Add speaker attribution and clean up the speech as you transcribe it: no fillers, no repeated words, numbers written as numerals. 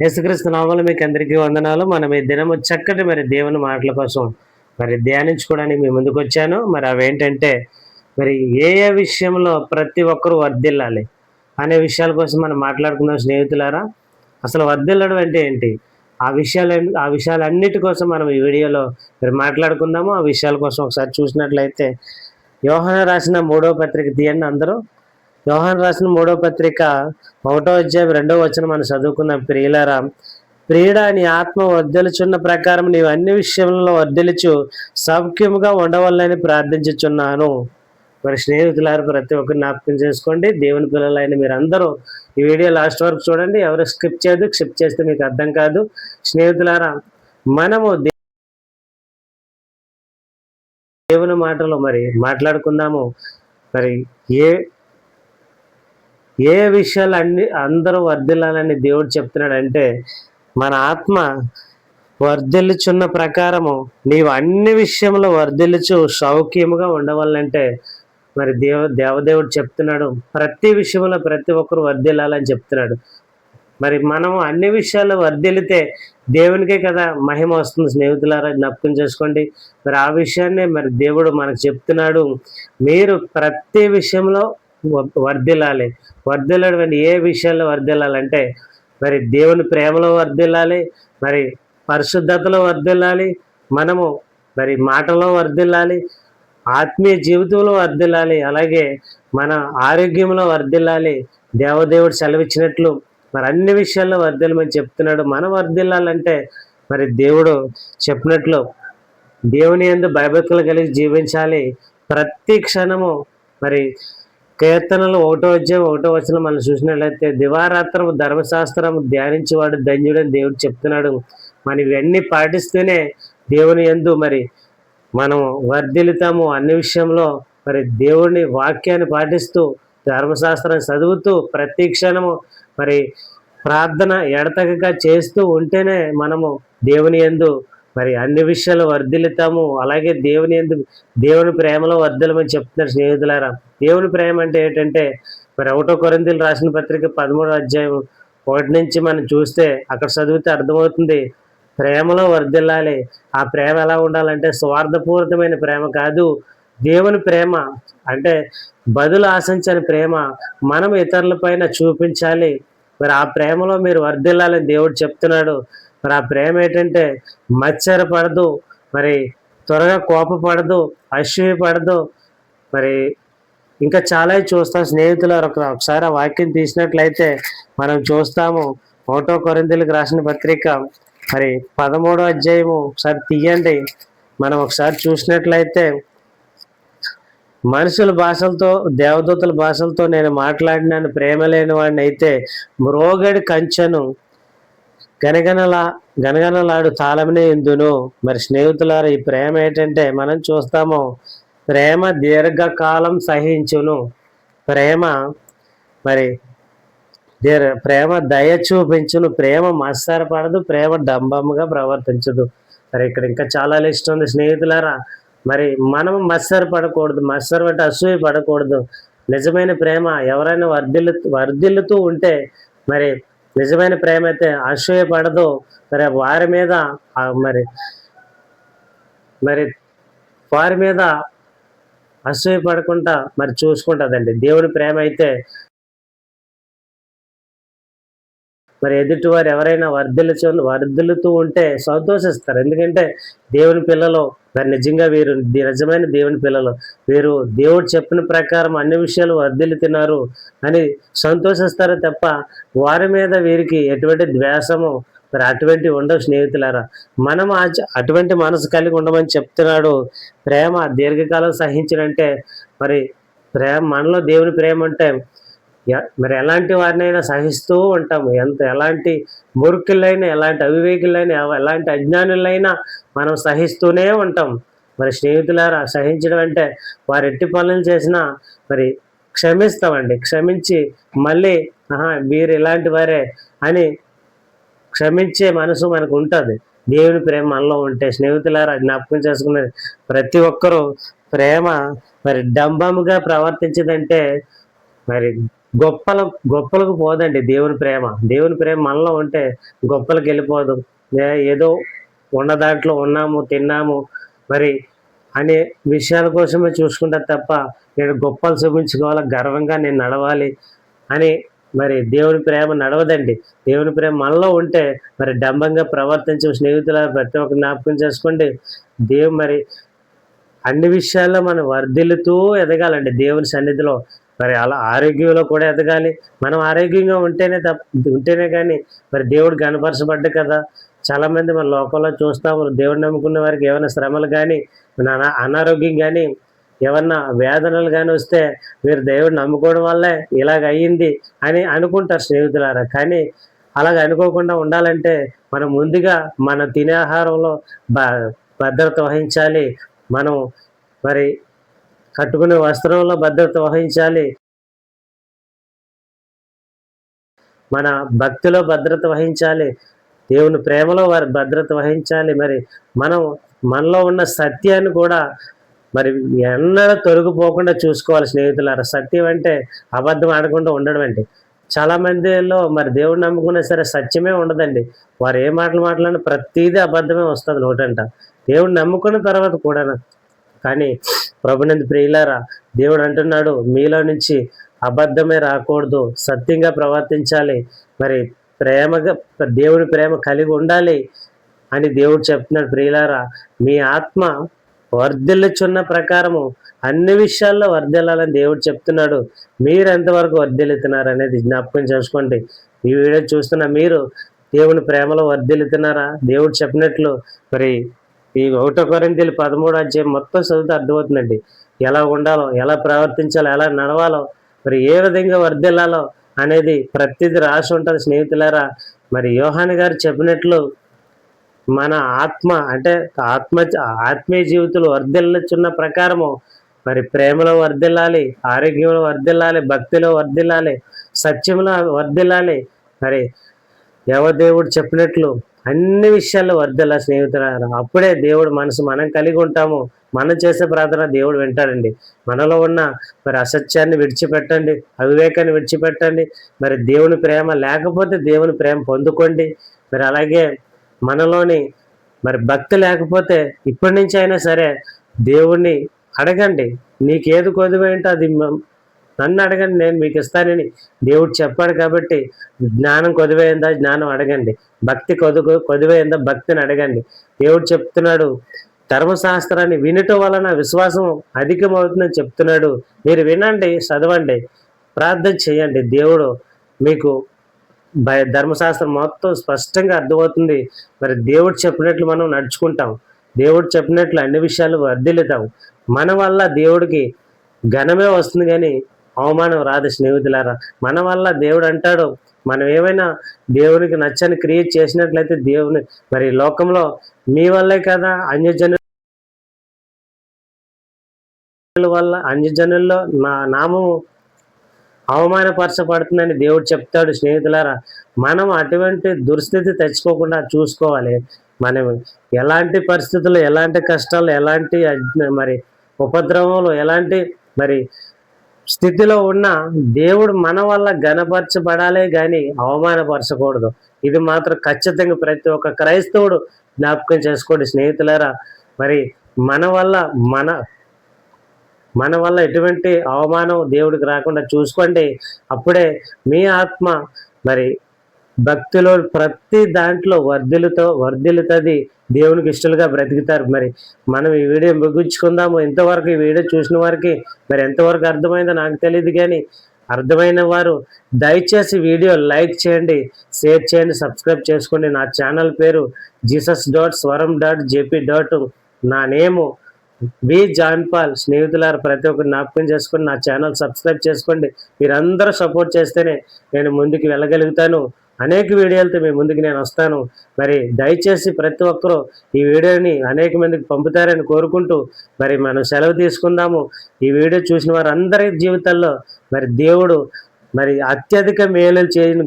Speaker 1: యేసుక్రీస్తు నామములో మీకు అందరికీ వందనాలు. మనం ఈ దినము చక్కటి దేవుని మాటల కోసం ధ్యానించుకోవడానికి మీ ముందుకు వచ్చాను. అవేంటంటే ఏ ఏ విషయంలో ప్రతి ఒక్కరూ వర్ధిల్లాలి అనే విషయాల కోసం మనం మాట్లాడుకుందాం స్నేహితులారా. అసలు వర్ధిల్లడం అంటే ఏంటి? ఆ విషయాలన్నిటి కోసం మనం ఈ వీడియోలో మాట్లాడుకుందాము. ఆ విషయాల కోసం ఒకసారి చూసినట్లయితే యోహాను రాసిన 3వ పత్రిక తీయండి అందరూ. యోహాను రాసిన 3వ పత్రిక 1వ అధ్యాయం 2వ వచనం మనం చదువుకుందాం. ప్రియులారా, ప్రియుడా, నీ ఆత్మ వర్ధిల్చున్న ప్రకారం నీవు అన్ని విషయంలో వర్ధిల్చు సౌఖ్యముగా ఉండవాలని ప్రార్థించుచున్నాను. స్నేహితులారు, ప్రతి ఒక్కరు జ్ఞాపకం చేసుకోండి. దేవుని పిల్లలైన మీరందరూ ఈ వీడియో లాస్ట్ వరకు చూడండి. ఎవరు స్కిప్ చేయదు. స్కిప్ చేస్తే మీకు అర్థం కాదు. స్నేహితులారా, మనము దేవుని మాటలు మాట్లాడుకుందాము. ఏ ఏ విషయాలు అందరూ వర్ధిల్లాలని దేవుడు చెప్తున్నాడంటే, మన ఆత్మ వర్ధిల్లుచున్న ప్రకారము నీవు అన్ని విషయంలో వర్ధిల్లుచు సౌఖ్యముగా ఉండవాలంటే దేవదేవుడు చెప్తున్నాడు. ప్రతి విషయంలో ప్రతి ఒక్కరు వర్ధిల్లాలని చెప్తున్నాడు. మనము అన్ని విషయాల్లో వర్ధిల్లితే దేవునికే కదా మహిమ వస్తుంది. స్నేహితులారా, జ్ఞాపకం చేసుకోండి. ఆ విషయాన్నే దేవుడు మనకు చెప్తున్నాడు. మీరు ప్రతి విషయంలో వర్ధిల్లాలి. వర్ధిల్లడం అంటే ఏ విషయాల్లో వర్ధిల్లాలంటే దేవుని ప్రేమలో వర్ధిల్లాలి, పరిశుద్ధతలో వర్ధిల్లాలి, మనము మాటలో వర్ధిల్లాలి, ఆత్మీయ జీవితంలో వర్ధిల్లాలి, అలాగే మన ఆరోగ్యంలో వర్ధిల్లాలి. దేవదేవుడు సెలవిచ్చినట్లు అన్ని విషయాల్లో వర్ధిల్లమని చెప్తున్నాడు. మనం వర్ధిల్లాలంటే దేవుడు చెప్పినట్లు దేవుని యందు భయభక్తులు కలిగి జీవించాలి. ప్రతి క్షణము కీర్తనలు 1వ అధ్యాయం 1వ వచనం మనం చూసినట్లయితే దివారాత్రము ధర్మశాస్త్రము ధ్యానించేవాడు ధన్యుడని దేవుడు చెప్తున్నాడు. ఇవన్నీ పాటిస్తూనే దేవుని యందు మనం వర్ధిల్లుతాము. అన్ని విషయంలో దేవుని వాక్యాన్ని పాటిస్తూ ధర్మశాస్త్రాన్ని చదువుతూ ప్రతి క్షణము ప్రార్థన ఎడతెగక చేస్తూ ఉంటేనే మనము దేవుని యందు అన్ని విషయాలు వర్ధిల్లుతాము. అలాగే దేవుని ప్రేమలో వర్ధిల్లమని చెప్తున్నారు. స్నేహితులారా, దేవుని ప్రేమ అంటే ఏంటంటే 1 కొరింథీయులకు రాసిన పత్రిక 13వ అధ్యాయం 1 నుంచి మనం చూస్తే అక్కడ చదివితే అర్థమవుతుంది. ప్రేమలో వర్ధిల్లాలి. ఆ ప్రేమ ఎలా ఉండాలంటే స్వార్థపూరితమైన ప్రేమ కాదు. దేవుని ప్రేమ అంటే బదులు ఆశించని ప్రేమ మనం ఇతరుల పైన చూపించాలి. ఆ ప్రేమలో మీరు వర్ధిల్లాలని దేవుడు చెప్తున్నాడు. ఆ ప్రేమ ఏంటంటే మత్సరపడదు, త్వరగా కోపపడదు, అసూయపడదు. ఇంకా చాలా చూస్తాం. స్నేహితులు ఒకసారి ఆ వాక్యం తీసినట్లయితే మనం చూస్తాము. 1 కొరింథీయులకు రాసిన పత్రిక 13వ అధ్యాయము ఒకసారి తీయండి. మనం ఒకసారి చూసినట్లయితే మనుషుల భాషలతో దేవదూతల భాషలతో నేను మాట్లాడినాను, ప్రేమ లేని వాడిని అయితే మ్రోగడి కంచెను గనగనలాడు తాళమనే ఇందును. స్నేహితులారా, ఈ ప్రేమ ఏంటంటే మనం చూస్తాము. ప్రేమ దీర్ఘకాలం సహించును. ప్రేమ ప్రేమ దయ చూపించును. ప్రేమ మత్సరపడదు, ప్రేమ డంబముగా ప్రవర్తించదు. ఇక్కడ ఇంకా చాలా లిస్ట్ ఉంది. స్నేహితులారా, మనం మత్సరపడకూడదు. మత్సరం అంటే అసూయ పడకూడదు. నిజమైన ప్రేమ ఎవరైనా వర్ధిల్లుతూ ఉంటే నిజమైన ప్రేమ అయితే అసూయ పడదు. వారి మీద వారి మీద అసూయ పడకుండా చూసుకుంటుందండి. దేవుని ప్రేమ అయితే ఎదుటి వారు ఎవరైనా వర్ధిల్లుతూ ఉంటే సంతోషిస్తారు. ఎందుకంటే దేవుని పిల్లలు నిజంగా వీరు నిజమైన దేవుని పిల్లలు, వీరు దేవుడు చెప్పిన ప్రకారం అన్ని విషయాలు వర్ధిల్లుతున్నారు అని సంతోషిస్తారు తప్ప వారి మీద వీరికి ఎటువంటి ద్వేషము అటువంటి ఉండవు. స్నేహితులారా, మనం అటువంటి మనసు కలిగి ఉండమని చెప్తున్నాడు. ప్రేమ దీర్ఘకాలం సహించినంటే ప్రేమ మనలో దేవుని ప్రేమ అంటే ఎలాంటి వారినైనా సహిస్తూ ఉంటాము. ఎలాంటి మూర్ఖులైనా, ఎలాంటి అవివేకులైనా, ఎలాంటి అజ్ఞానులైనా మనం సహిస్తూనే ఉంటాం. స్నేహితులారా, సహించడం అంటే వారు ఎట్టి పనులు చేసినా క్షమిస్తామండి. క్షమించి మళ్ళీ వీరు ఇలాంటి వారే అని క్షమించే మనసు మనకు ఉంటుంది. దేవుని ప్రేమ మనలో ఉంటే. స్నేహితులారా, జ్ఞాపకం చేసుకున్నది ప్రతి ఒక్కరూ ప్రేమ డంబముగా ప్రవర్తించదంటే గొప్పలకు పోదండి దేవుని ప్రేమ. దేవుని ప్రేమ మనలో ఉంటే గొప్పలకు వెళ్ళిపోదు. ఏదో ఉన్న దాంట్లో ఉన్నాము, తిన్నాము మరి అనే విషయాల కోసమే చూసుకుంటారు తప్ప, నేను గొప్పలు చూపించుకోవాలి, గర్వంగా నేను నడవాలి అని మరి దేవుని ప్రేమ నడవదండి. దేవుని ప్రేమ మనలో ఉంటే మరి డంబంగా ప్రవర్తించే స్నేహితుల ప్రతి ఒక్క జ్ఞాపకం చేసుకోండి. మరి అన్ని విషయాల్లో మనం వర్ధిల్లుతూ ఎదగాలండి దేవుని సన్నిధిలో. మరి అలా ఆరోగ్యంలో కూడా ఎదగాలి. మనం ఆరోగ్యంగా ఉంటేనే కానీ మరి దేవుడు గణపరచబడ్డ కదా. చాలామంది మన లోకంలో చూస్తాము, దేవుడు నమ్ముకున్న వారికి ఏమైనా శ్రమలు కానీ, అనారోగ్యం కానీ, ఏమన్నా వేదనలు కానీ వస్తే మీరు దేవుడు నమ్ముకోవడం వల్లే ఇలాగ అయ్యింది అని అనుకుంటారు స్నేహితులారా. కానీ అలాగ అనుకోకుండా ఉండాలంటే మనం ముందుగా మన తినే ఆహారంలో భద్రత వహించాలి. మనం మరి కట్టుకునే వస్త్రంలో భద్రత వహించాలి. మన భక్తిలో భద్రత వహించాలి. దేవుని ప్రేమలో వారి భద్రత వహించాలి. మరి మనలో ఉన్న సత్యాన్ని కూడా మరి ఎన్నడూ తొలగిపోకుండా చూసుకోవాలి స్నేహితులారా. సత్యం అంటే అబద్ధం ఆడకుండా ఉండడం అండి. చాలా మందిలో మరి దేవుడు నమ్ముకున్నా సరే సత్యమే ఉండదండి. వారు ఏ మాటలు మాట్లాడినా ప్రతిదీ అబద్ధమే వస్తుంది నోటంట. దేవుడు నమ్ముకున్న తర్వాత కూడా. కానీ ప్రభునందు ప్రియులారా, దేవుడు అంటున్నాడు, మీలో నుంచి అబద్ధమే రాకూడదు, సత్యంగా ప్రవర్తించాలి, మరి ప్రేమగా దేవుని ప్రేమ కలిగి ఉండాలి అని దేవుడు చెప్తున్నాడు. ప్రియులారా, మీ ఆత్మ వర్ధిల్లుచున్న ప్రకారము అన్ని విషయాల్లో వర్ధిల్లాలని దేవుడు చెప్తున్నాడు. మీరు ఎంతవరకు వర్ధిల్లుతున్నారు అనేది జ్ఞాపకం చేసుకోండి. ఈ వీడియో చూస్తున్న మీరు దేవుని ప్రేమలో వర్ధిల్లుతున్నారా? దేవుడు చెప్పినట్లు మరి ఈ 1 కొరింథీయులు 13 అధ్యాయం మొత్తం చదివితే అర్థమవుతుందండి. ఎలా ఉండాలో, ఎలా ప్రవర్తించాలో, ఎలా నడవాలో, మరి ఏ విధంగా వర్ధిల్లాలో అనేది ప్రతిదీ రాసి ఉంటుంది స్నేహితులారా. మరి యోహాను గారు చెప్పినట్లు మన ఆత్మ అంటే ఆత్మీయ జీవితంలో వర్ధిల్లుచున్న ప్రకారము మరి ప్రేమలో వర్ధిల్లాలి, ఆరోగ్యంలో వర్ధిల్లాలి, భక్తిలో వర్ధిల్లాలి, సత్యంలో వర్ధిల్లాలి. మరి దేవుడు చెప్పినట్లు అన్ని విషయాల్లో వర్ధిల్లా స్నేహితులారా. అప్పుడే దేవుడు మనసు మనం కలిగి ఉంటాము. మనం చేసే ప్రార్థన దేవుడు వింటాడండి. మనలో ఉన్న మరి అసత్యాన్ని విడిచిపెట్టండి, అవివేకాన్ని విడిచిపెట్టండి. మరి దేవుని ప్రేమ లేకపోతే దేవుని ప్రేమ పొందుకోండి. మరి అలాగే మనలోని మరి భక్తి లేకపోతే ఇప్పటి నుంచి అయినా సరే దేవుణ్ణి అడగండి. నీకేది కొదువేంటో అది నన్ను అడగండి, నేను మీకు ఇస్తానని దేవుడు చెప్పాడు. కాబట్టి జ్ఞానం కొదువైందా, జ్ఞానం అడగండి. భక్తి కొదువైందా, భక్తిని అడగండి. దేవుడు చెప్తున్నాడు, ధర్మశాస్త్రాన్ని వినటం వలన విశ్వాసం అధికమవుతుందని చెప్తున్నాడు. మీరు వినండి, చదవండి, ప్రార్థన చేయండి. దేవుడు మీకు ధర్మశాస్త్రం మొత్తం స్పష్టంగా అర్థమవుతుంది. మరి దేవుడు చెప్పినట్లు మనం నడుచుకుంటాం. దేవుడు చెప్పినట్లు అన్ని విషయాలు వర్ధిల్లుతాం. మన వల్ల దేవుడికి ఘనమే వస్తుంది కానీ అవమానం రాదు స్నేహితులారా. మన వల్ల దేవుడు అంటాడు, మనం ఏమైనా దేవునికి నచ్చని క్రియేట్ చేసినట్లయితే దేవుని మరి లోకంలో మీ వల్లే కదా అన్యజనుల వల్ల అన్యజనుల్లో నా నామము అవమానపరచబడుతుందని దేవుడు చెప్తాడు స్నేహితులారా. మనం అటువంటి దుస్థితి తెచ్చుకోకుండా చూసుకోవాలి. మనం ఎలాంటి పరిస్థితులు, ఎలాంటి కష్టాలు, ఎలాంటి మరి ఉపద్రవంలో, ఎలాంటి మరి స్థితిలో ఉన్న దేవుడు మన వల్ల ఘనపరచబడాలే కానీ అవమానపరచకూడదు. ఇది మాత్రం ఖచ్చితంగా ప్రతి ఒక్క క్రైస్తవుడు జ్ఞాపకం చేసుకోండి స్నేహితులారా. మరి మన వల్ల ఎటువంటి అవమానం దేవుడికి రాకుండా చూసుకోండి. అప్పుడే మీ ఆత్మ మరి భక్తిలో ప్రతి దాంట్లో వర్ధిల్లుతుంది. దేవునికి ఇష్టలుగా బ్రతుకుతారు. మరి మనం ఈ వీడియో ముగించుకుందాము. ఇంతవరకు ఈ వీడియో చూసిన వారికి మరి ఎంతవరకు అర్థమైందో నాకు తెలియదు, కానీ అర్థమైన వారు దయచేసి వీడియో లైక్ చేయండి, షేర్ చేయండి, సబ్స్క్రైబ్ చేసుకోండి. నా ఛానల్ పేరు jesus.swaram.jp. నా నేము బి జాన్ పాల్. స్నేహితులారు ప్రతి ఒక్కరు జ్ఞాపకం చేసుకొని నా ఛానల్ సబ్స్క్రైబ్ చేసుకోండి. మీరందరూ సపోర్ట్ చేస్తేనే నేను ముందుకు వెళ్ళగలుగుతాను. అనేక వీడియోలతో మీ ముందుకు నేను వస్తాను. మరి దయచేసి ప్రతి ఒక్కరూ ఈ వీడియోని అనేక మందికి పంపుతారని కోరుకుంటూ మరి మనం సెలవు తీసుకుందాము. ఈ వీడియో చూసిన వారందరి జీవితాల్లో మరి దేవుడు మరి అత్యధిక మేలు చేయను